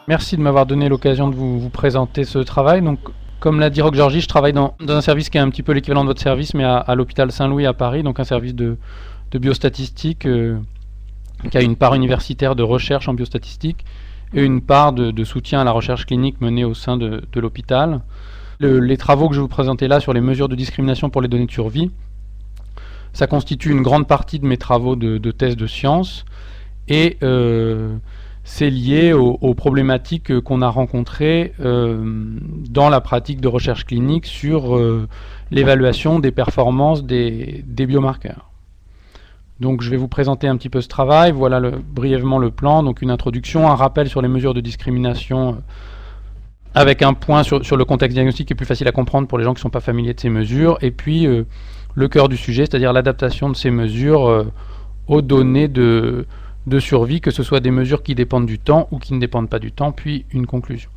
Merci de m'avoir donné l'occasion de vous présenter ce travail. Donc, comme l'a dit Roch Georgi, je travaille dans un service qui est un petit peu l'équivalent de votre service, mais à l'hôpital Saint-Louis à Paris, donc un service de biostatistique qui a une part universitaire de recherche en biostatistique et une part de soutien à la recherche clinique menée au sein de l'hôpital. Les travaux que je vais vous présenter là sur les mesures de discrimination pour les données de survie, ça constitue une grande partie de mes travaux de thèse de sciences et c'est lié aux problématiques qu'on a rencontrées dans la pratique de recherche clinique sur l'évaluation des performances des biomarqueurs. Donc je vais vous présenter un petit peu ce travail. Voilà brièvement le plan, donc une introduction, un rappel sur les mesures de discrimination avec un point sur le contexte diagnostique qui est plus facile à comprendre pour les gens qui ne sont pas familiers de ces mesures, et puis le cœur du sujet, c'est-à-dire l'adaptation de ces mesures aux données de survie, que ce soit des mesures qui dépendent du temps ou qui ne dépendent pas du temps, puis une conclusion.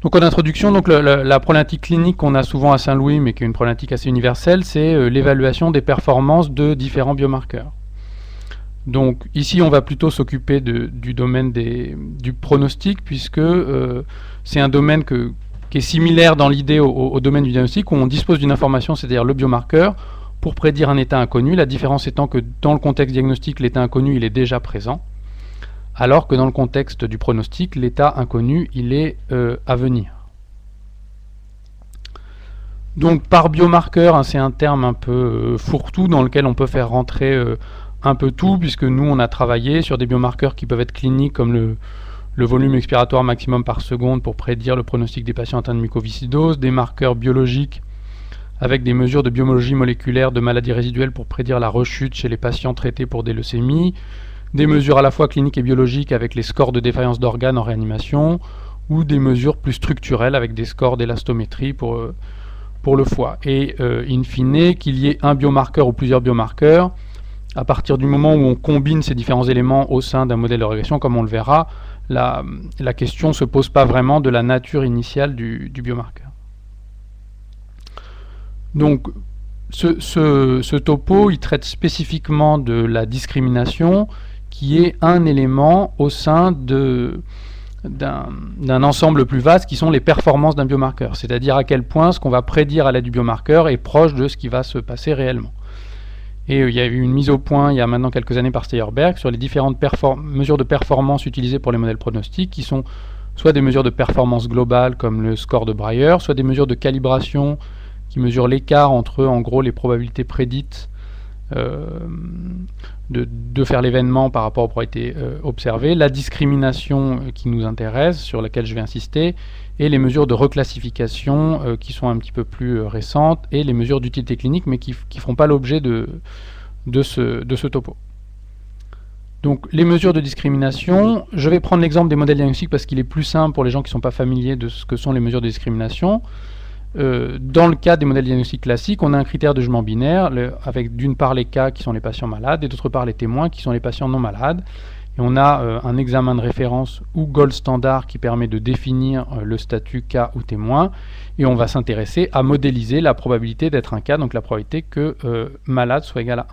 Donc en introduction, donc la problématique clinique qu'on a souvent à Saint-Louis, mais qui est une problématique assez universelle, c'est l'évaluation des performances de différents biomarqueurs. Donc ici, on va plutôt s'occuper du domaine du pronostic, puisque c'est un domaine qui est similaire dans l'idée au domaine du diagnostic, où on dispose d'une information, c'est-à-dire le biomarqueur, pour prédire un état inconnu, la différence étant que dans le contexte diagnostique, l'état inconnu il est déjà présent, alors que dans le contexte du pronostic, l'état inconnu il est à venir. Donc par biomarqueur, hein, c'est un terme un peu fourre-tout dans lequel on peut faire rentrer un peu tout, puisque nous on a travaillé sur des biomarqueurs qui peuvent être cliniques comme le volume expiratoire maximum par seconde pour prédire le pronostic des patients atteints de mucoviscidose, des marqueurs biologiques avec des mesures de biologie moléculaire de maladies résiduelles pour prédire la rechute chez les patients traités pour des leucémies, des mesures à la fois cliniques et biologiques avec les scores de défaillance d'organes en réanimation, ou des mesures plus structurelles avec des scores d'élastométrie pour le foie. Et in fine, qu'il y ait un biomarqueur ou plusieurs biomarqueurs, à partir du moment où on combine ces différents éléments au sein d'un modèle de régression, comme on le verra, la question ne se pose pas vraiment de la nature initiale du biomarqueur. Donc ce topo, il traite spécifiquement de la discrimination, qui est un élément au sein d'un ensemble plus vaste qui sont les performances d'un biomarqueur, c'est-à-dire à quel point ce qu'on va prédire à l'aide du biomarqueur est proche de ce qui va se passer réellement. Et il y a eu une mise au point il y a maintenant quelques années par Steyerberg sur les différentes mesures de performance utilisées pour les modèles pronostiques, qui sont soit des mesures de performance globale comme le score de Breyer, soit des mesures de calibration qui mesurent l'écart entre, en gros, les probabilités prédites de faire l'événement par rapport aux probabilités observées, la discrimination qui nous intéresse, sur laquelle je vais insister, et les mesures de reclassification qui sont un petit peu plus récentes, et les mesures d'utilité clinique, mais qui ne feront pas l'objet de ce topo. Donc les mesures de discrimination, je vais prendre l'exemple des modèles diagnostiques parce qu'il est plus simple pour les gens qui ne sont pas familiers de ce que sont les mesures de discrimination. Dans le cas des modèles diagnostiques classiques, on a un critère de jugement binaire avec d'une part les cas qui sont les patients malades et d'autre part les témoins qui sont les patients non malades. Et on a un examen de référence ou gold standard qui permet de définir le statut cas ou témoin. Et on va s'intéresser à modéliser la probabilité d'être un cas, donc la probabilité que malade soit égale à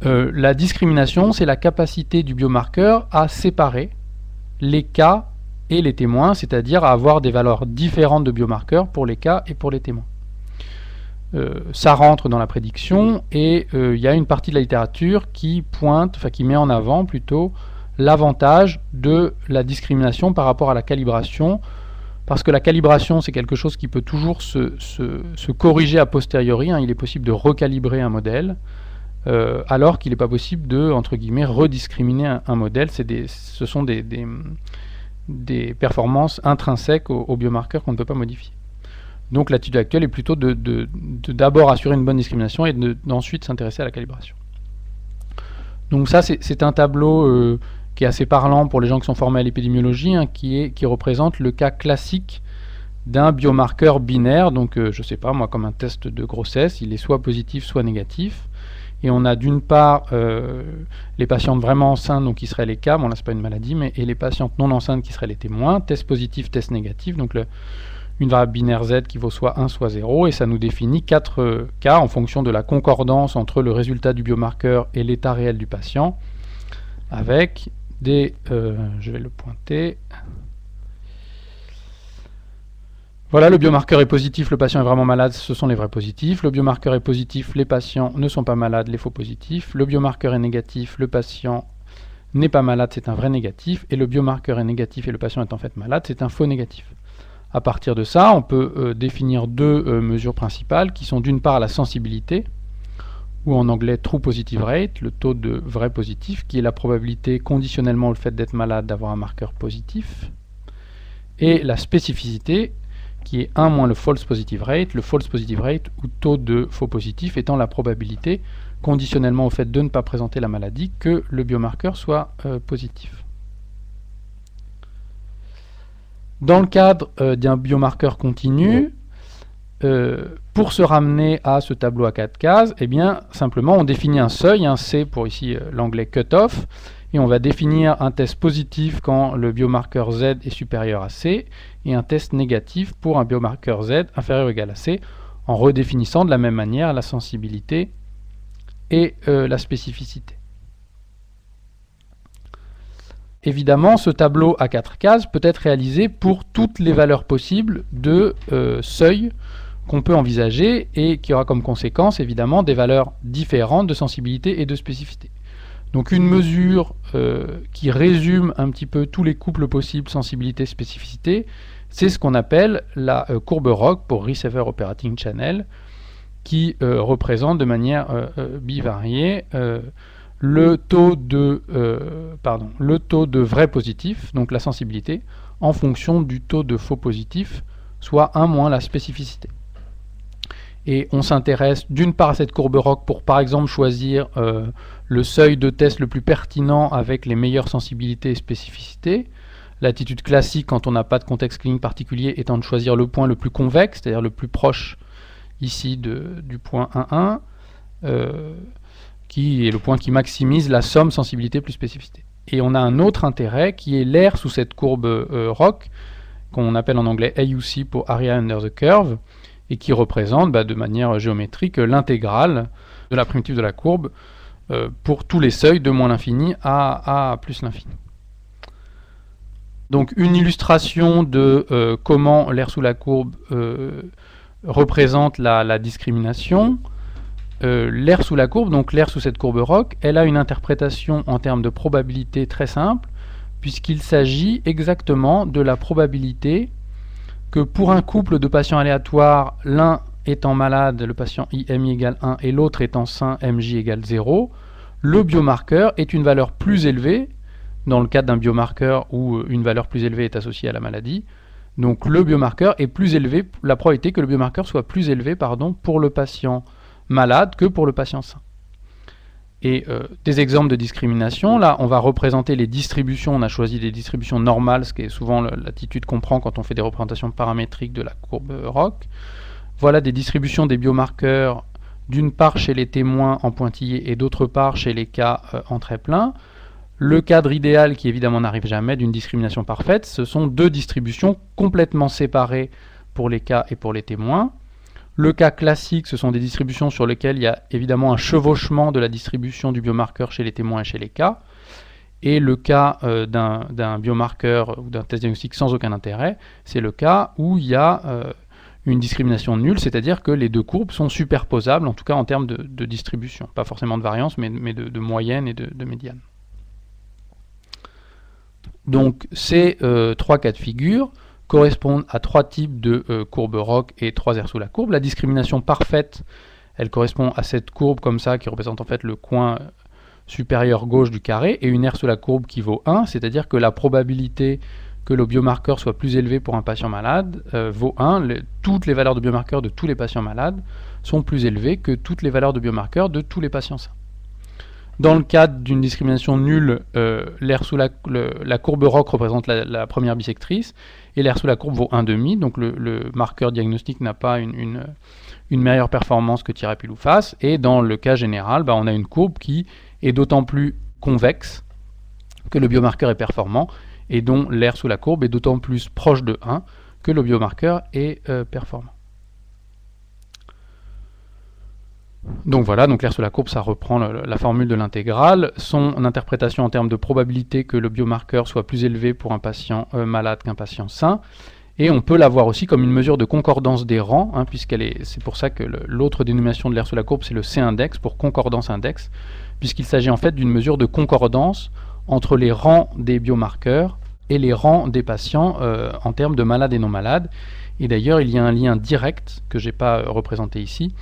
1. La discrimination, c'est la capacité du biomarqueur à séparer les cas et les témoins, c'est-à-dire à avoir des valeurs différentes de biomarqueurs pour les cas et pour les témoins. Ça rentre dans la prédiction et il y a une partie de la littérature qui qui met en avant plutôt l'avantage de la discrimination par rapport à la calibration, parce que la calibration c'est quelque chose qui peut toujours se corriger a posteriori, hein. Il est possible de recalibrer un modèle, alors qu'il n'est pas possible de, entre guillemets, rediscriminer un modèle. Ce sont des performances intrinsèques aux biomarqueurs qu'on ne peut pas modifier. Donc l'attitude actuelle est plutôt d'abord assurer une bonne discrimination et d'ensuite s'intéresser à la calibration. Donc ça c'est un tableau qui est assez parlant pour les gens qui sont formés à l'épidémiologie, hein, qui représente le cas classique d'un biomarqueur binaire, donc je ne sais pas moi, comme un test de grossesse, il est soit positif soit négatif. Et on a d'une part les patientes vraiment enceintes, donc qui seraient les cas, bon là c'est pas une maladie, et les patientes non enceintes qui seraient les témoins, test positif, test négatif, donc une variable binaire z qui vaut soit 1 soit 0, et ça nous définit 4 cas en fonction de la concordance entre le résultat du biomarqueur et l'état réel du patient, avec je vais le pointer. Voilà, le biomarqueur est positif, le patient est vraiment malade, ce sont les vrais positifs. Le biomarqueur est positif, les patients ne sont pas malades, les faux positifs. Le biomarqueur est négatif, le patient n'est pas malade, c'est un vrai négatif. Et le biomarqueur est négatif et le patient est en fait malade, c'est un faux négatif. À partir de ça, on peut définir deux mesures principales qui sont d'une part la sensibilité, ou en anglais true positive rate, le taux de vrai positif, qui est la probabilité conditionnellement au fait d'être malade d'avoir un marqueur positif, et la spécificité, qui est 1 moins le false positive rate ou taux de faux positif étant la probabilité, conditionnellement au fait de ne pas présenter la maladie, que le biomarqueur soit positif. Dans le cadre d'un biomarqueur continu, pour se ramener à ce tableau à 4 cases, eh bien, simplement on définit un seuil, un C pour ici l'anglais cutoff, et on va définir un test positif quand le biomarqueur Z est supérieur à C, et un test négatif pour un biomarqueur Z inférieur ou égal à C, en redéfinissant de la même manière la sensibilité et la spécificité. Évidemment, ce tableau à 4 cases peut être réalisé pour toutes les valeurs possibles de seuil qu'on peut envisager et qui aura comme conséquence évidemment des valeurs différentes de sensibilité et de spécificité. Donc une mesure qui résume un petit peu tous les couples possibles sensibilité-spécificité, c'est ce qu'on appelle la courbe ROC pour Receiver Operating Channel, qui représente de manière bivariée le taux de vrai positif, donc la sensibilité, en fonction du taux de faux positif, soit 1 moins la spécificité. Et on s'intéresse d'une part à cette courbe ROC pour par exemple choisir le seuil de test le plus pertinent avec les meilleures sensibilités et spécificités. L'attitude classique quand on n'a pas de contexte clinique particulier étant de choisir le point le plus convexe, c'est-à-dire le plus proche ici du point 1,1, qui est le point qui maximise la somme sensibilité plus spécificité. Et on a un autre intérêt qui est l'aire sous cette courbe ROC, qu'on appelle en anglais AUC pour Area Under the Curve, et qui représente de manière géométrique l'intégrale de la primitive de la courbe pour tous les seuils de moins l'infini à plus l'infini. Donc une illustration de comment l'aire sous la courbe représente la discrimination. L'aire sous la courbe, donc l'aire sous cette courbe ROC, elle a une interprétation en termes de probabilité très simple, puisqu'il s'agit exactement de la probabilité que pour un couple de patients aléatoires, l'un étant malade, le patient IMI égale 1, et l'autre étant sain, MJ égale 0, le biomarqueur est une valeur plus élevée, dans le cadre d'un biomarqueur où une valeur plus élevée est associée à la maladie. Donc le biomarqueur est plus élevé, la probabilité que le biomarqueur soit plus élevé pour le patient malade que pour le patient sain. Et des exemples de discrimination, là on va représenter les distributions, on a choisi des distributions normales, ce qui est souvent l'attitude qu'on prend quand on fait des représentations paramétriques de la courbe ROC. Voilà des distributions des biomarqueurs, d'une part chez les témoins en pointillé et d'autre part chez les cas en trait plein. Le cadre idéal, qui évidemment n'arrive jamais, d'une discrimination parfaite, ce sont deux distributions complètement séparées pour les cas et pour les témoins. Le cas classique, ce sont des distributions sur lesquelles il y a évidemment un chevauchement de la distribution du biomarqueur chez les témoins et chez les cas. Et le cas d'un biomarqueur ou d'un test diagnostique sans aucun intérêt, c'est le cas où il y a une discrimination nulle, c'est-à-dire que les deux courbes sont superposables, en tout cas en termes de distribution. Pas forcément de variance, mais de moyenne et de médiane. Donc ces trois cas de figure correspondent à trois types de courbes ROC et trois aires sous la courbe. La discrimination parfaite, elle correspond à cette courbe comme ça qui représente en fait le coin supérieur gauche du carré et une aire sous la courbe qui vaut 1, c'est-à-dire que la probabilité que le biomarqueur soit plus élevé pour un patient malade vaut 1. Toutes les valeurs de biomarqueurs de tous les patients malades sont plus élevées que toutes les valeurs de biomarqueurs de tous les patients sains. Dans le cadre d'une discrimination nulle, l'aire sous la courbe ROC représente la première bisectrice et l'aire sous la courbe vaut 1,5, donc le marqueur diagnostique n'a pas une meilleure performance que tir à pile ou face. Et dans le cas général, on a une courbe qui est d'autant plus convexe que le biomarqueur est performant et dont l'aire sous la courbe est d'autant plus proche de 1 que le biomarqueur est performant. Donc voilà, donc l'air sous la courbe, ça reprend la formule de l'intégrale. Son interprétation en termes de probabilité que le biomarqueur soit plus élevé pour un patient malade qu'un patient sain. Et on peut la voir aussi comme une mesure de concordance des rangs, hein, c'est pour ça que l'autre dénomination de l'air sous la courbe, c'est le C-index, pour concordance index, puisqu'il s'agit en fait d'une mesure de concordance entre les rangs des biomarqueurs et les rangs des patients en termes de malades et non malades. Et d'ailleurs, il y a un lien direct, que je n'ai pas représenté ici,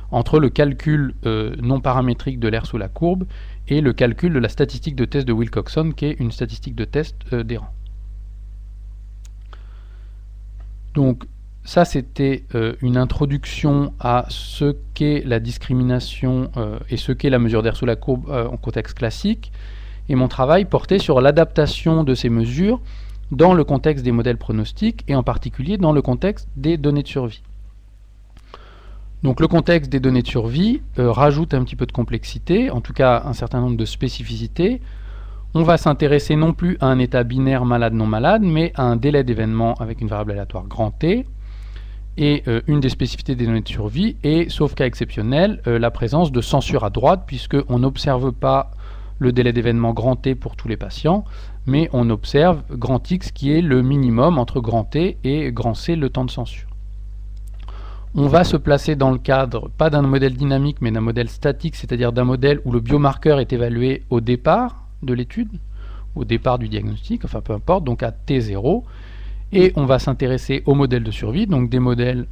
entre le calcul non paramétrique de l'air sous la courbe et le calcul de la statistique de test de Wilcoxon, qui est une statistique de test des rangs. Donc ça, c'était une introduction à ce qu'est la discrimination et ce qu'est la mesure d'air sous la courbe en contexte classique. Et mon travail portait sur l'adaptation de ces mesures dans le contexte des modèles pronostiques et en particulier dans le contexte des données de survie. Donc le contexte des données de survie rajoute un petit peu de complexité, en tout cas un certain nombre de spécificités. On va s'intéresser non plus à un état binaire malade-non malade, mais à un délai d'événement avec une variable aléatoire grand T. Et une des spécificités des données de survie est, sauf cas exceptionnel, la présence de censure à droite, puisqu'on n'observe pas le délai d'événement grand T pour tous les patients, mais on observe grand X qui est le minimum entre grand T et grand C, le temps de censure. On va se placer dans le cadre, pas d'un modèle dynamique, mais d'un modèle statique, c'est-à-dire d'un modèle où le biomarqueur est évalué au départ de l'étude, au départ du diagnostic, enfin peu importe, donc à T0, et on va s'intéresser au modèle de survie, donc des modèles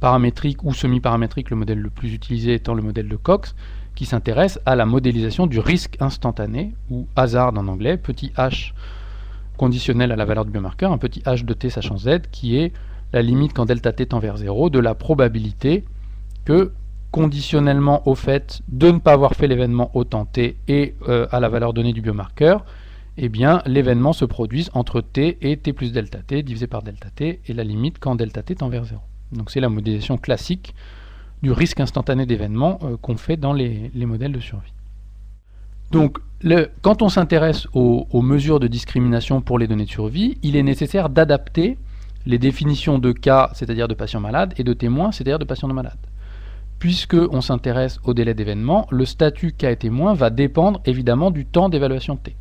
paramétriques ou semi-paramétriques, le modèle le plus utilisé étant le modèle de Cox, qui s'intéresse à la modélisation du risque instantané, ou hasard en anglais, petit h conditionnel à la valeur du biomarqueur, un petit h de t sachant z, qui est la limite quand delta t tend vers 0 de la probabilité que, conditionnellement au fait de ne pas avoir fait l'événement au temps t et à la valeur donnée du biomarqueur, eh bien l'événement se produise entre t et t plus delta t divisé par delta t, et la limite quand delta t tend vers 0. Donc c'est la modélisation classique du risque instantané d'événement qu'on fait dans les modèles de survie. Donc quand on s'intéresse aux mesures de discrimination pour les données de survie, il est nécessaire d'adapter les définitions de cas, c'est-à-dire de patients malades, et de témoins, c'est-à-dire de patients non malades. Puisqu'on s'intéresse au délai d'événement, le statut cas et témoin va dépendre évidemment du temps d'évaluation t.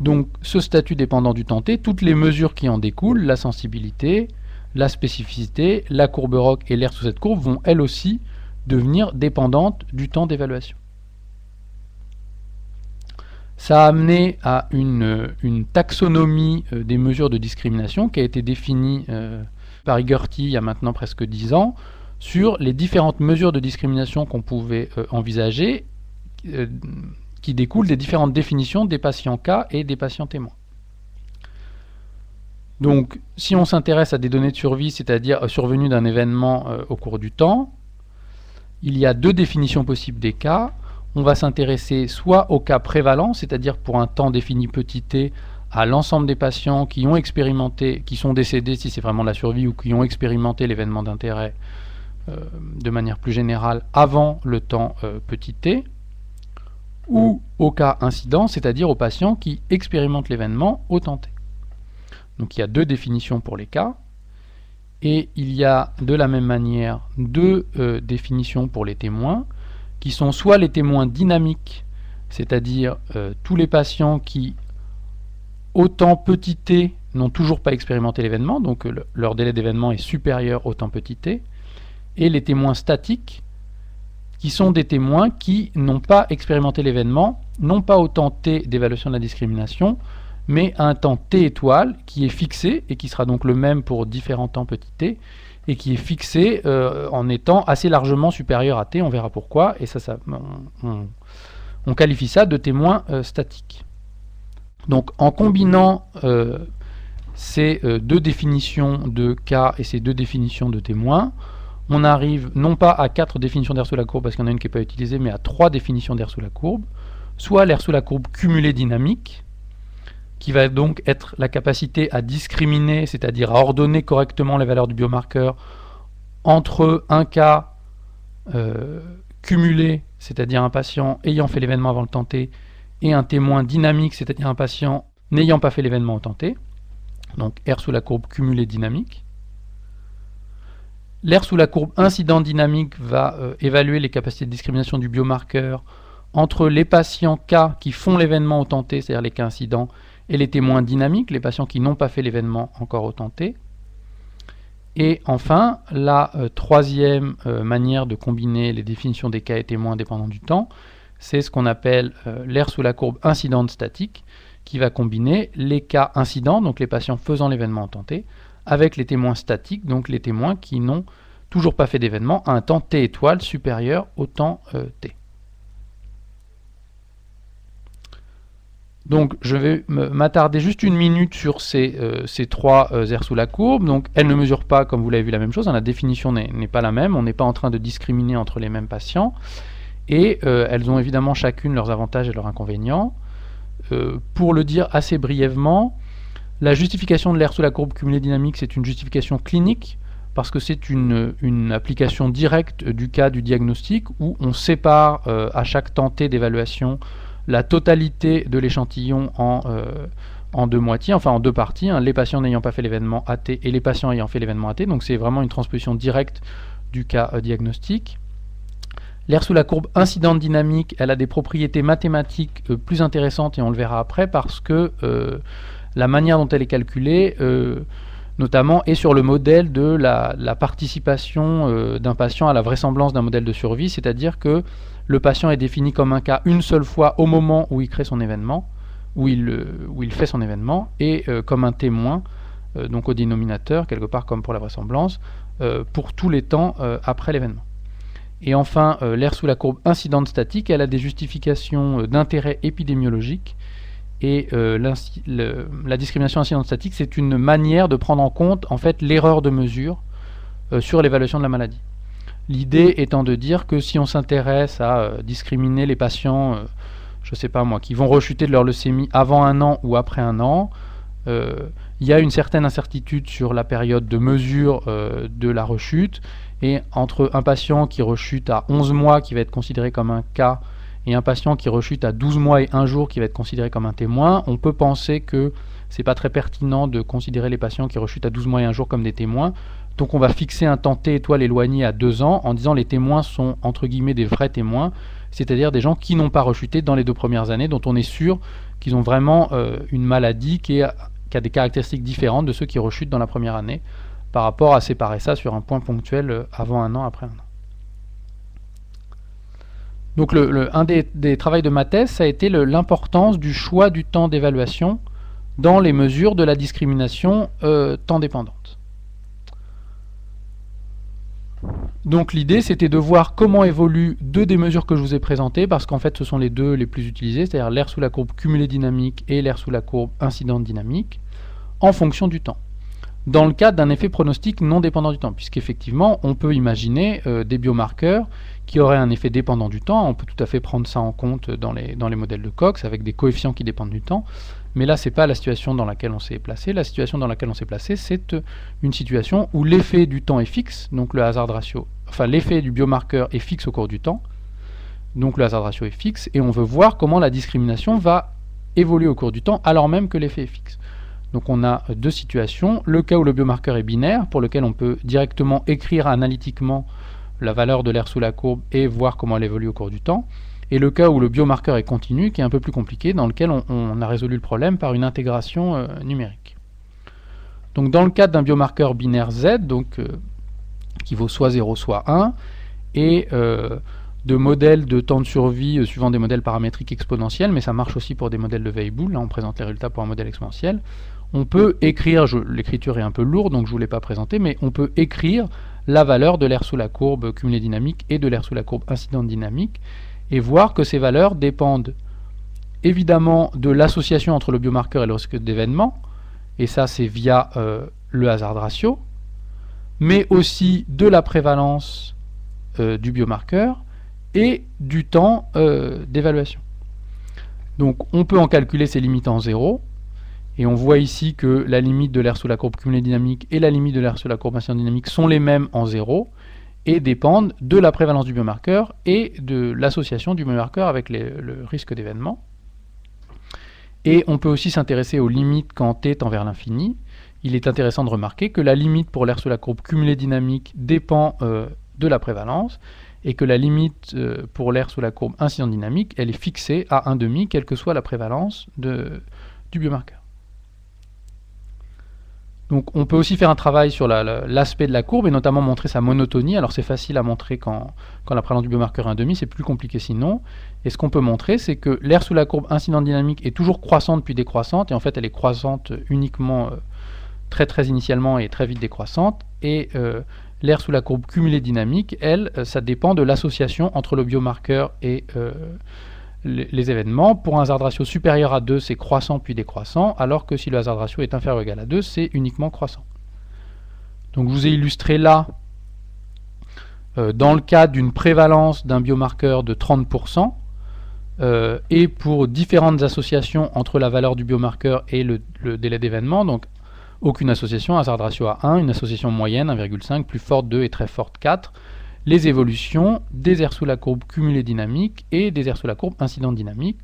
Donc ce statut dépendant du temps t, toutes les mesures qui en découlent, la sensibilité, la spécificité, la courbe ROC et l'air sous cette courbe vont elles aussi devenir dépendantes du temps d'évaluation. Ça a amené à une taxonomie des mesures de discrimination qui a été définie par Igerty il y a maintenant presque 10 ans, sur les différentes mesures de discrimination qu'on pouvait envisager, qui découlent des différentes définitions des patients cas et des patients témoins. Donc, si on s'intéresse à des données de survie, c'est-à-dire survenues d'un événement au cours du temps, il y a deux définitions possibles des cas. On va s'intéresser soit au cas prévalent, c'est-à-dire pour un temps défini petit t, à l'ensemble des patients qui ont expérimenté, qui sont décédés si c'est vraiment la survie, ou qui ont expérimenté l'événement d'intérêt de manière plus générale avant le temps petit t, ou au cas incident, c'est-à-dire aux patients qui expérimentent l'événement au temps t. Donc il y a deux définitions pour les cas, et il y a de la même manière deux définitions pour les témoins, qui sont soit les témoins dynamiques, c'est-à-dire tous les patients qui, au temps petit t, n'ont toujours pas expérimenté l'événement, donc leur délai d'événement est supérieur au temps petit t, et les témoins statiques, qui sont des témoins qui n'ont pas expérimenté l'événement, non pas au temps t d'évaluation de la discrimination, mais à un temps t étoile qui est fixé, et qui sera donc le même pour différents temps petit t, et qui est fixé en étant assez largement supérieur à t, on verra pourquoi, et on qualifie ça de témoins statiques. Donc en combinant ces deux définitions de cas et ces deux définitions de témoins, on arrive non pas à 4 définitions d'air sous la courbe, parce qu'il y en a une qui n'est pas utilisée, mais à 3 définitions d'air sous la courbe, soit l'air sous la courbe cumulé dynamique, qui va donc être la capacité à discriminer, c'est-à-dire à ordonner correctement les valeurs du biomarqueur entre un cas cumulé, c'est-à-dire un patient ayant fait l'événement avant le temps t, et un témoin dynamique, c'est-à-dire un patient n'ayant pas fait l'événement au temps t, donc R sous la courbe cumulé dynamique. L'aire sous la courbe incident dynamique va évaluer les capacités de discrimination du biomarqueur entre les patients K qui font l'événement au temps T, c'est-à-dire les cas incidents, et les témoins dynamiques, les patients qui n'ont pas fait l'événement encore au temps T. Et enfin, la troisième manière de combiner les définitions des cas et témoins dépendants du temps, c'est ce qu'on appelle l'aire sous la courbe incidente statique, qui va combiner les cas incidents, donc les patients faisant l'événement au temps T, avec les témoins statiques, donc les témoins qui n'ont toujours pas fait d'événement à un temps T étoile supérieur au temps T. Donc je vais m'attarder juste une minute sur ces trois aires sous la courbe. Donc elles ne mesurent pas, comme vous l'avez vu, la même chose, la définition n'est pas la même, on n'est pas en train de discriminer entre les mêmes patients, et elles ont évidemment chacune leurs avantages et leurs inconvénients. Pour le dire assez brièvement, la justification de l'aire sous la courbe cumulée dynamique, c'est une justification clinique, parce que c'est une application directe du cas du diagnostic, où on sépare à chaque temps T d'évaluation la totalité de l'échantillon en deux moitiés, enfin en deux parties, les patients n'ayant pas fait l'événement AT et les patients ayant fait l'événement AT, donc c'est vraiment une transposition directe du cas diagnostique. L'aire sous la courbe incidente dynamique, elle a des propriétés mathématiques plus intéressantes, et on le verra après, parce que la manière dont elle est calculée, notamment, est sur le modèle de la participation d'un patient à la vraisemblance d'un modèle de survie, c'est-à-dire que le patient est défini comme un cas une seule fois au moment où il crée son événement, où il fait son événement, et comme un témoin, donc au dénominateur, quelque part comme pour la vraisemblance, pour tous les temps après l'événement. Et enfin, l'aire sous la courbe incidente statique, elle a des justifications d'intérêt épidémiologique, et la discrimination incidente statique, c'est une manière de prendre en compte en fait l'erreur de mesure sur l'évaluation de la maladie. L'idée étant de dire que si on s'intéresse à discriminer les patients, je ne sais pas moi, qui vont rechuter de leur leucémie avant un an ou après un an, il y a une certaine incertitude sur la période de mesure de la rechute, et entre un patient qui rechute à 11 mois qui va être considéré comme un cas et un patient qui rechute à 12 mois et 1 jour qui va être considéré comme un témoin, on peut penser que c'est pas très pertinent de considérer les patients qui rechutent à 12 mois et 1 jour comme des témoins. Donc on va fixer un temps T étoile éloigné à 2 ans en disant les témoins sont entre guillemets des vrais témoins, c'est-à-dire des gens qui n'ont pas rechuté dans les 2 premières années, dont on est sûr qu'ils ont vraiment une maladie qui a des caractéristiques différentes de ceux qui rechutent dans la première année, par rapport à séparer ça sur un point ponctuel avant un an, après un an. Donc un des travaux de ma thèse, ça a été l'importance du choix du temps d'évaluation dans les mesures de la discrimination temps dépendante. Donc l'idée, c'était de voir comment évoluent deux des mesures que je vous ai présentées, parce qu'en fait ce sont les deux les plus utilisées, c'est-à-dire l'aire sous la courbe cumulée dynamique et l'aire sous la courbe incidente dynamique, en fonction du temps, dans le cadre d'un effet pronostic non dépendant du temps, puisqu'effectivement on peut imaginer des biomarqueurs qui auraient un effet dépendant du temps. On peut tout à fait prendre ça en compte dans les modèles de Cox avec des coefficients qui dépendent du temps, mais là c'est pas la situation dans laquelle on s'est placé. La situation dans laquelle on s'est placé, c'est une situation où l'effet du temps est fixe, donc le hazard ratio, enfin l'effet du biomarqueur est fixe au cours du temps, donc le hazard ratio est fixe, et on veut voir comment la discrimination va évoluer au cours du temps alors même que l'effet est fixe. Donc on a deux situations, le cas où le biomarqueur est binaire, pour lequel on peut directement écrire analytiquement la valeur de l'aire sous la courbe et voir comment elle évolue au cours du temps, et le cas où le biomarqueur est continu, qui est un peu plus compliqué, dans lequel on a résolu le problème par une intégration numérique. Donc dans le cadre d'un biomarqueur binaire Z, donc, qui vaut soit 0 soit 1, et de modèles de temps de survie suivant des modèles paramétriques exponentiels, mais ça marche aussi pour des modèles de Weibull, là on présente les résultats pour un modèle exponentiel. On peut écrire, l'écriture est un peu lourde donc je ne vous l'ai pas présenté, mais on peut écrire la valeur de l'aire sous la courbe cumulée dynamique et de l'aire sous la courbe incidente dynamique, et voir que ces valeurs dépendent évidemment de l'association entre le biomarqueur et le risque d'événement, et ça c'est via le hazard ratio, mais aussi de la prévalence du biomarqueur et du temps d'évaluation. Donc on peut en calculer ces limites en 0, et on voit ici que la limite de l'aire sous la courbe cumulée dynamique et la limite de l'aire sous la courbe incidente dynamique sont les mêmes en 0, et dépendent de la prévalence du biomarqueur et de l'association du biomarqueur avec le risque d'événement. Et on peut aussi s'intéresser aux limites quand t tend vers l'infini, il est intéressant de remarquer que la limite pour l'aire sous la courbe cumulée dynamique dépend de la prévalence, et que la limite pour l'aire sous la courbe incidente dynamique, elle est fixée à 1,5, quelle que soit la prévalence du biomarqueur. Donc on peut aussi faire un travail sur l'aspect de la courbe, et notamment montrer sa monotonie. Alors c'est facile à montrer quand la prévalence du biomarqueur est 1,5, c'est plus compliqué sinon. Et ce qu'on peut montrer, c'est que l'aire sous la courbe incidente dynamique est toujours croissante puis décroissante, et en fait elle est croissante uniquement très initialement et très vite décroissante, et l'aire sous la courbe cumulée dynamique, elle, ça dépend de l'association entre le biomarqueur et les événements. Pour un hazard ratio supérieur à 2, c'est croissant puis décroissant, alors que si le hazard ratio est inférieur ou égal à 2, c'est uniquement croissant. Donc je vous ai illustré là, dans le cas d'une prévalence d'un biomarqueur de 30%, et pour différentes associations entre la valeur du biomarqueur et le délai d'événement, donc aucune association, hazard ratio à 1, une association moyenne 1,5, plus forte 2 et très forte 4, les évolutions des aires sous la courbe cumulée dynamique et des aires sous la courbe incidente dynamique,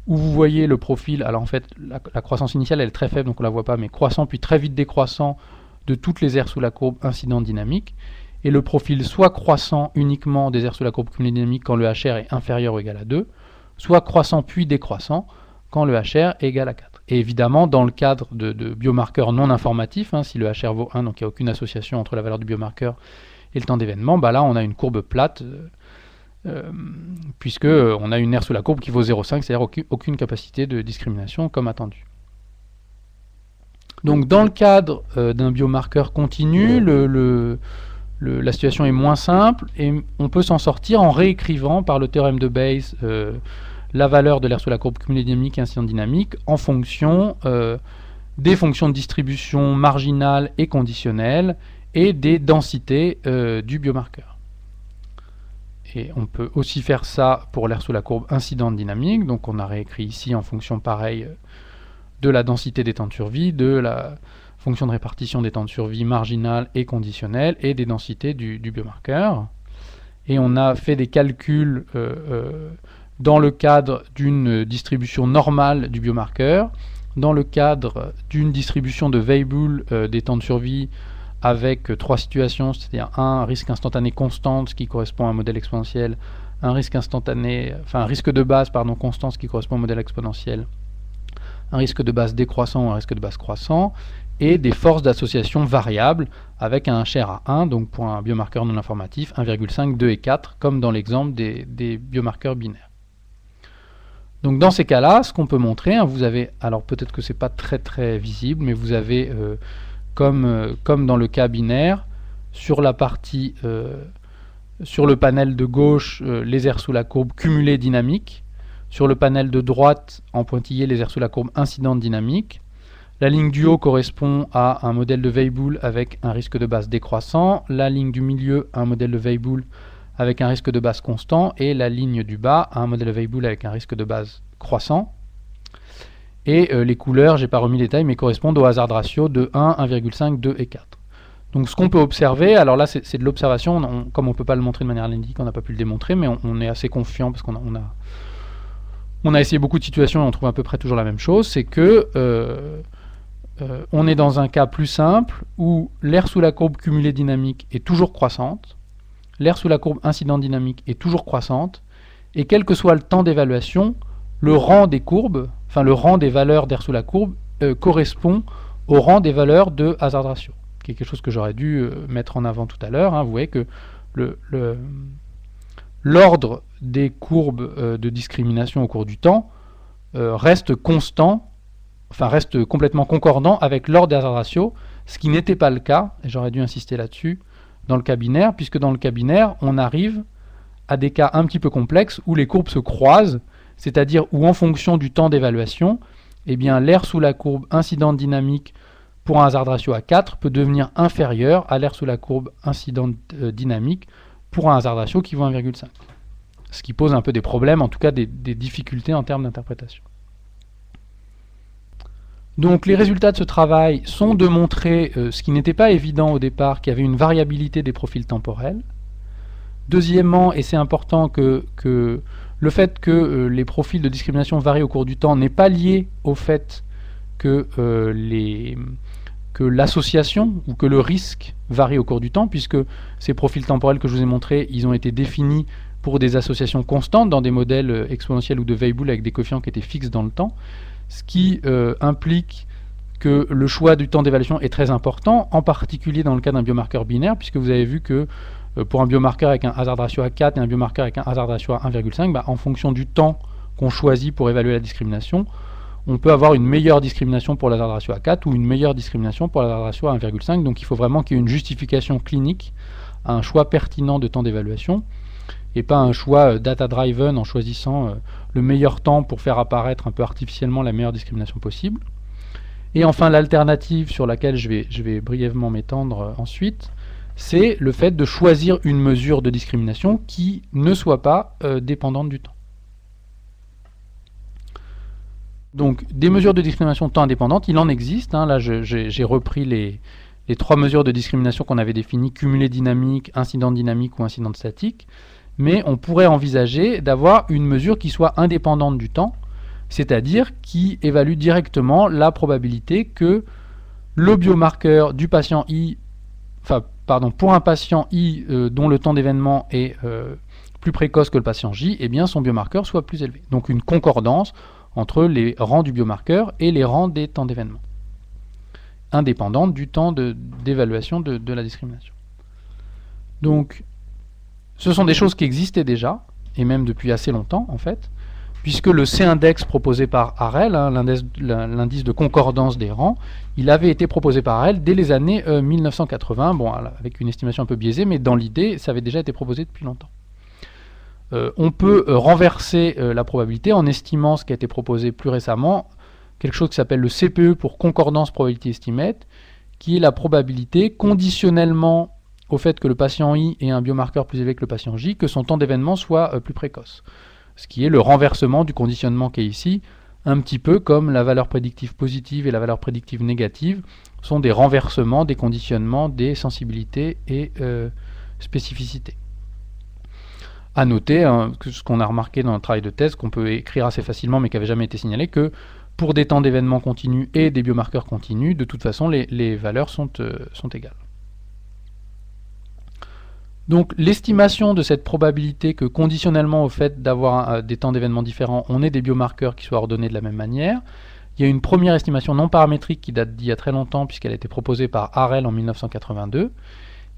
où vous voyez le profil. Alors en fait la croissance initiale elle est très faible donc on ne la voit pas, mais croissant puis très vite décroissant de toutes les aires sous la courbe incidente dynamique, et le profil soit croissant uniquement des aires sous la courbe cumulée dynamique quand le HR est inférieur ou égal à 2, soit croissant puis décroissant quand le HR est égal à 4. Et évidemment, dans le cadre de biomarqueurs non informatifs, si le HR vaut 1, donc il n'y a aucune association entre la valeur du biomarqueur et le temps d'événement, là on a une courbe plate, puisque on a une aire sous la courbe qui vaut 0,5, c'est-à-dire aucune capacité de discrimination comme attendu. Donc dans le cadre d'un biomarqueur continu, la situation est moins simple, et on peut s'en sortir en réécrivant par le théorème de Bayes la valeur de l'aire sous la courbe cumulée dynamique et incidente dynamique en fonction des fonctions de distribution marginale et conditionnelle et des densités du biomarqueur. Et on peut aussi faire ça pour l'aire sous la courbe incidente dynamique, donc on a réécrit ici en fonction pareil de la densité des temps de survie, de la fonction de répartition des temps de survie marginale et conditionnelle, et des densités du biomarqueur. Et on a fait des calculs dans le cadre d'une distribution normale du biomarqueur, dans le cadre d'une distribution de Weibull des temps de survie avec trois situations, c'est-à-dire un risque instantané constant, ce qui correspond à un modèle exponentiel, un risque instantané, enfin un risque de base pardon, constant, ce qui correspond au modèle exponentiel, un risque de base décroissant ou un risque de base croissant, et des forces d'association variables avec un HR à 1, donc pour un biomarqueur non informatif, 1,5, 2 et 4, comme dans l'exemple des biomarqueurs binaires. Donc dans ces cas-là, ce qu'on peut montrer, vous avez, alors peut-être que c'est pas très visible, mais vous avez, comme dans le cas binaire, sur la partie, sur le panel de gauche, les aires sous la courbe cumulée dynamique, sur le panel de droite, en pointillé, les aires sous la courbe incidente dynamique. La ligne du haut correspond à un modèle de Weibull avec un risque de base décroissant, la ligne du milieu à un modèle de Weibull avec un risque de base constant, et la ligne du bas à un modèle de Weibull avec un risque de base croissant. Et les couleurs, j'ai pas remis les détails, mais correspondent au hazard ratio de 1, 1,5, 2 et 4. Donc ce qu'on peut observer, alors là c'est de l'observation, comme on ne peut pas le montrer de manière analytique, on n'a pas pu le démontrer, mais on est assez confiant parce qu'on a essayé beaucoup de situations et on trouve à peu près toujours la même chose, c'est que on est dans un cas plus simple où l'aire sous la courbe cumulée dynamique est toujours croissante, l'aire sous la courbe incidente dynamique est toujours croissante, et quel que soit le temps d'évaluation, le rang des courbes, enfin le rang des valeurs d'aire sous la courbe correspond au rang des valeurs de hazard ratio, qui est quelque chose que j'aurais dû mettre en avant tout à l'heure. Vous voyez que l'ordre des courbes de discrimination au cours du temps reste constant, enfin reste complètement concordant avec l'ordre des hazard ratio, ce qui n'était pas le cas, et j'aurais dû insister là-dessus, dans le cas binaire, puisque dans le cas binaire, on arrive à des cas un petit peu complexes où les courbes se croisent, c'est-à-dire où en fonction du temps d'évaluation, eh bien l'aire sous la courbe incidente dynamique pour un hazard ratio à 4 peut devenir inférieur à l'aire sous la courbe incidente dynamique pour un hazard ratio qui vaut 1,5. Ce qui pose un peu des problèmes, en tout cas des difficultés en termes d'interprétation. Donc les résultats de ce travail sont de montrer ce qui n'était pas évident au départ, qu'il y avait une variabilité des profils temporels. Deuxièmement, et c'est important, que le fait que les profils de discrimination varient au cours du temps n'est pas lié au fait que que l'association ou que le risque varie au cours du temps, puisque ces profils temporels que je vous ai montrés, ils ont été définis pour des associations constantes dans des modèles exponentiels ou de Weibull avec des coefficients qui étaient fixes dans le temps, ce qui implique que le choix du temps d'évaluation est très important, en particulier dans le cas d'un biomarqueur binaire, puisque vous avez vu que pour un biomarqueur avec un hazard ratio à 4 et un biomarqueur avec un hazard ratio à 1,5, en fonction du temps qu'on choisit pour évaluer la discrimination, on peut avoir une meilleure discrimination pour l'hazard ratio à 4 ou une meilleure discrimination pour l'hazard ratio à 1,5. Donc il faut vraiment qu'il y ait une justification clinique à un choix pertinent de temps d'évaluation et pas un choix data-driven en choisissant le meilleur temps pour faire apparaître un peu artificiellement la meilleure discrimination possible. Et enfin, l'alternative sur laquelle je vais brièvement m'étendre ensuite, c'est le fait de choisir une mesure de discrimination qui ne soit pas dépendante du temps. Donc, des mesures de discrimination temps indépendantes, il en existe. Là, j'ai repris les 3 mesures de discrimination qu'on avait définies, cumulée dynamique, incidente dynamique ou incidente statique. Mais on pourrait envisager d'avoir une mesure qui soit indépendante du temps, c'est-à-dire qui évalue directement la probabilité que le biomarqueur du patient I, pour un patient I dont le temps d'événement est plus précoce que le patient J, eh bien son biomarqueur soit plus élevé. Donc une concordance entre les rangs du biomarqueur et les rangs des temps d'événement, indépendante du temps d'évaluation de la discrimination. Donc, ce sont des choses qui existaient déjà, et même depuis assez longtemps en fait, puisque le C-index proposé par Harel, l'indice de concordance des rangs, il avait été proposé par Harel dès les années 1980, bon, avec une estimation un peu biaisée, mais dans l'idée, ça avait déjà été proposé depuis longtemps. On peut renverser la probabilité en estimant ce qui a été proposé plus récemment, quelque chose qui s'appelle le CPE pour Concordance Probability Estimate, qui est la probabilité conditionnellement au fait que le patient I ait un biomarqueur plus élevé que le patient J, que son temps d'événement soit plus précoce. Ce qui est le renversement du conditionnement qui est ici, un petit peu comme la valeur prédictive positive et la valeur prédictive négative sont des renversements des conditionnements des sensibilités et spécificités. À noter, que ce qu'on a remarqué dans le travail de thèse, qu'on peut écrire assez facilement mais qui n'avait jamais été signalé, que pour des temps d'événement continus et des biomarqueurs continus, de toute façon les valeurs sont égales. Donc l'estimation de cette probabilité que conditionnellement au fait d'avoir des temps d'événement différents, on ait des biomarqueurs qui soient ordonnés de la même manière, il y a une première estimation non paramétrique qui date d'il y a très longtemps puisqu'elle a été proposée par Harel en 1982,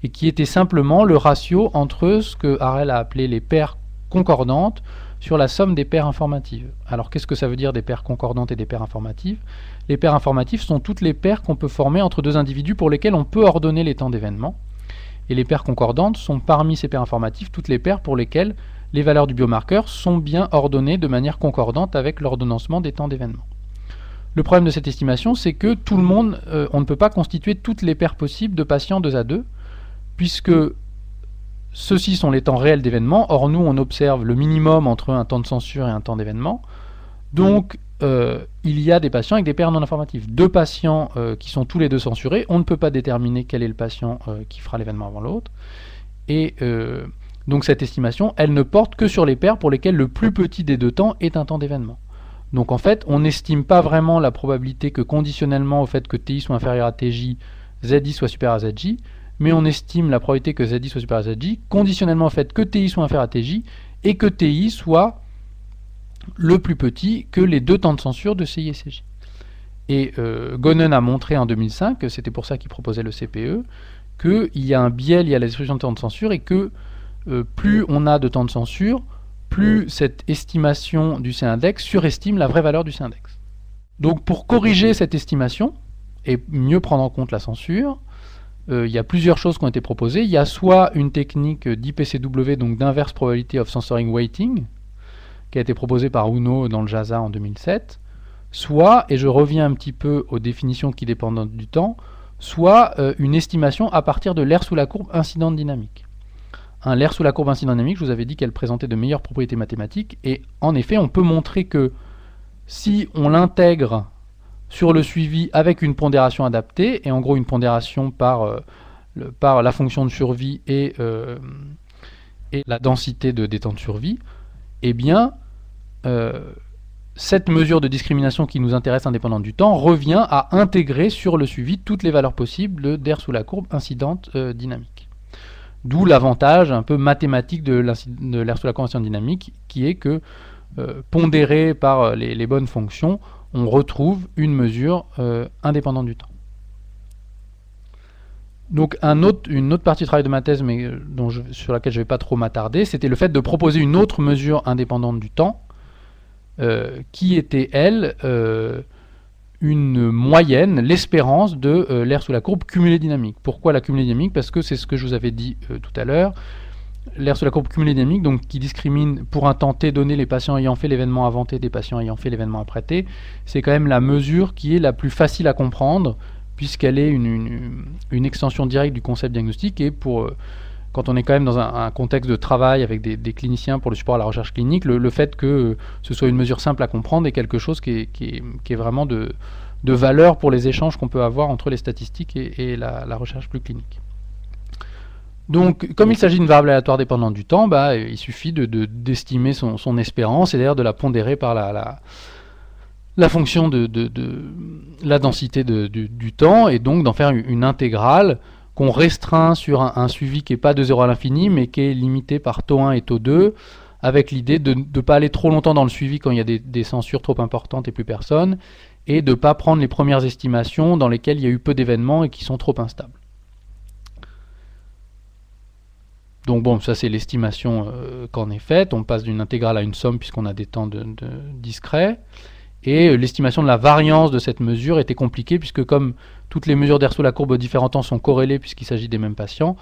et qui était simplement le ratio entre ce que Harel a appelé les paires concordantes sur la somme des paires informatives. Alors qu'est-ce que ça veut dire des paires concordantes et des paires informatives? Les paires informatives sont toutes les paires qu'on peut former entre deux individus pour lesquels on peut ordonner les temps d'événement. Et les paires concordantes sont parmi ces paires informatives toutes les paires pour lesquelles les valeurs du biomarqueur sont bien ordonnées de manière concordante avec l'ordonnancement des temps d'événement. Le problème de cette estimation, c'est que tout le monde, on ne peut pas constituer toutes les paires possibles de patients 2 à 2, puisque ceux-ci sont les temps réels d'événement. Or, nous, on observe le minimum entre un temps de censure et un temps d'événement. Donc, il y a des patients avec des paires non informatives. 2 patients qui sont tous les 2 censurés, on ne peut pas déterminer quel est le patient qui fera l'événement avant l'autre. Et donc, cette estimation, elle ne porte que sur les paires pour lesquelles le plus petit des 2 temps est un temps d'événement. Donc, en fait, on n'estime pas vraiment la probabilité que conditionnellement au fait que TI soit inférieur à TJ, ZI soit supérieur à ZJ, mais on estime la probabilité que ZI soit supérieur à ZJ conditionnellement au fait que TI soit inférieur à TJ et que TI soit le plus petit que les 2 temps de censure de CI et CJ. Et Gönen a montré en 2005, c'était pour ça qu'il proposait le CPE, qu'il y a un biais lié à la distribution de temps de censure et que plus on a de temps de censure, plus cette estimation du C-index surestime la vraie valeur du C-index. Donc pour corriger cette estimation et mieux prendre en compte la censure, il y a plusieurs choses qui ont été proposées. Il y a soit une technique d'IPCW, donc d'Inverse Probability of Censoring Weighting, qui a été proposée par Uno dans le JASA en 2007, soit, et je reviens un petit peu aux définitions qui dépendent du temps, soit une estimation à partir de l'aire sous la courbe incidente dynamique. L'aire sous la courbe incidente dynamique, je vous avais dit qu'elle présentait de meilleures propriétés mathématiques, et en effet, on peut montrer que si on l'intègre sur le suivi avec une pondération adaptée, et en gros une pondération par la fonction de survie et la densité des temps de survie, eh bien, cette mesure de discrimination qui nous intéresse indépendante du temps revient à intégrer sur le suivi toutes les valeurs possibles d'air sous la courbe incidente dynamique. D'où l'avantage un peu mathématique de l'air sous la courbe incidente dynamique, qui est que pondéré par les bonnes fonctions, on retrouve une mesure indépendante du temps. Donc une autre partie du travail de ma thèse, mais sur laquelle je ne vais pas trop m'attarder, c'était le fait de proposer une autre mesure indépendante du temps, qui était, elle, une moyenne, l'espérance de l'air sous la courbe cumulée dynamique. Pourquoi la cumulée dynamique? Parce que c'est ce que je vous avais dit tout à l'heure. L'air sous la courbe cumulée dynamique, donc, qui discrimine pour un temps t donné les patients ayant fait l'événement avant t des patients ayant fait l'événement après t, c'est quand même la mesure qui est la plus facile à comprendre, puisqu'elle est une extension directe du concept diagnostique, et quand on est quand même dans un contexte de travail avec des cliniciens pour le support à la recherche clinique, le fait que ce soit une mesure simple à comprendre est quelque chose qui est vraiment de valeur pour les échanges qu'on peut avoir entre les statistiques et la recherche plus clinique. Donc, comme il s'agit d'une variable aléatoire dépendante du temps, il suffit d'estimer son espérance, et d'ailleurs de la pondérer par la fonction de la densité du temps, et donc d'en faire une intégrale qu'on restreint sur un suivi qui n'est pas de 0 à l'infini, mais qui est limité par taux 1 et taux 2, avec l'idée de ne pas aller trop longtemps dans le suivi quand il y a des censures trop importantes et plus personne, et de ne pas prendre les premières estimations dans lesquelles il y a eu peu d'événements et qui sont trop instables. Donc bon, ça c'est l'estimation qu'en est faite. On passe d'une intégrale à une somme puisqu'on a des temps discrets. Et l'estimation de la variance de cette mesure était compliquée, puisque comme toutes les mesures d'air sous la courbe aux différents temps sont corrélées puisqu'il s'agit des mêmes patients,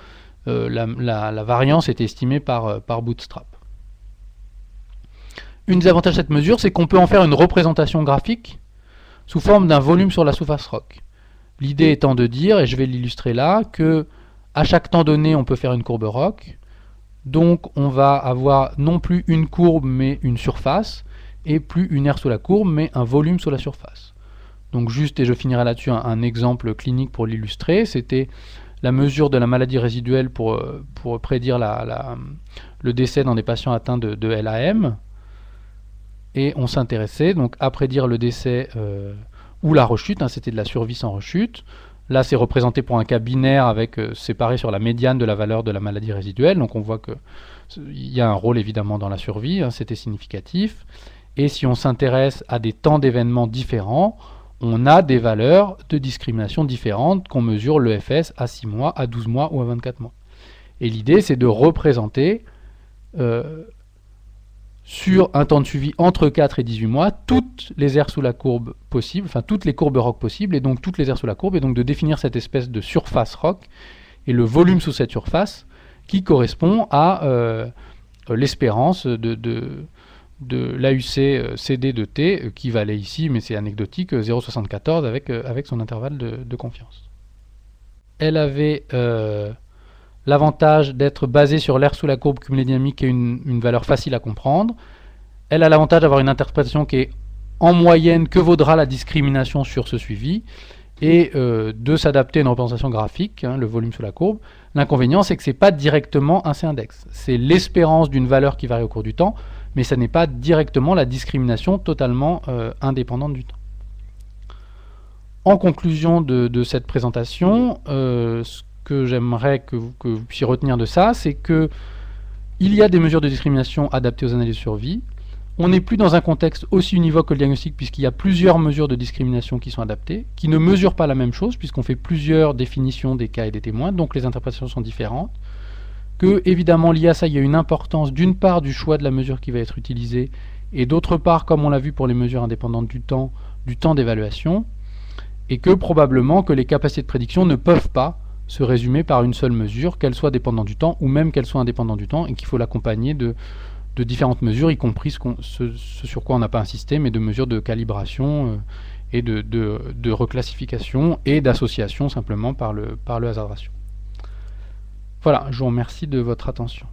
la variance était estimée par Bootstrap. Un des avantages de cette mesure, c'est qu'on peut en faire une représentation graphique sous forme d'un volume sur la surface ROC. L'idée étant de dire, et je vais l'illustrer là, que à chaque temps donné, on peut faire une courbe ROC. Donc on va avoir non plus une courbe mais une surface, et plus une aire sous la courbe, mais un volume sous la surface. Donc juste, et je finirai là-dessus, un exemple clinique pour l'illustrer, c'était la mesure de la maladie résiduelle pour prédire le décès dans des patients atteints de LAM. Et on s'intéressait donc à prédire le décès ou la rechute, c'était de la survie sans rechute. Là, c'est représenté pour un cas binaire avec séparé sur la médiane de la valeur de la maladie résiduelle. Donc on voit qu'il y a un rôle évidemment dans la survie, c'était significatif. Et si on s'intéresse à des temps d'événements différents, on a des valeurs de discrimination différentes qu'on mesure l'EFS à 6 mois, à 12 mois ou à 24 mois. Et l'idée, c'est de représenter sur un temps de suivi entre 4 et 18 mois toutes les aires sous la courbe possibles, enfin toutes les courbes ROC possibles, et donc toutes les aires sous la courbe, et donc de définir cette espèce de surface ROC et le volume sous cette surface qui correspond à l'espérance de l'AUC CD de T, qui valait ici, mais c'est anecdotique, 0,74 avec son intervalle de confiance. Elle avait l'avantage d'être basée sur l'air sous la courbe cumulée dynamique, qui est une valeur facile à comprendre. Elle a l'avantage d'avoir une interprétation qui est en moyenne que vaudra la discrimination sur ce suivi, et de s'adapter à une représentation graphique, le volume sous la courbe. L'inconvénient, c'est que ce n'est pas directement un C-index. C'est l'espérance d'une valeur qui varie au cours du temps, mais ça n'est pas directement la discrimination totalement indépendante du temps. En conclusion de cette présentation, ce que j'aimerais que vous puissiez retenir de ça, c'est que il y a des mesures de discrimination adaptées aux analyses de survie. On n'est plus dans un contexte aussi univoque que le diagnostic, puisqu'il y a plusieurs mesures de discrimination qui sont adaptées, qui ne mesurent pas la même chose, puisqu'on fait plusieurs définitions des cas et des témoins, donc les interprétations sont différentes. Que, évidemment, lié à ça, il y a une importance d'une part du choix de la mesure qui va être utilisée, et d'autre part, comme on l'a vu pour les mesures indépendantes du temps d'évaluation, et que probablement que les capacités de prédiction ne peuvent pas se résumer par une seule mesure, qu'elle soit dépendante du temps, ou même qu'elle soit indépendante du temps, et qu'il faut l'accompagner de différentes mesures, y compris ce sur quoi on n'a pas insisté, mais de mesures de calibration et de reclassification et d'association simplement par le hasard ratio. Voilà, je vous remercie de votre attention.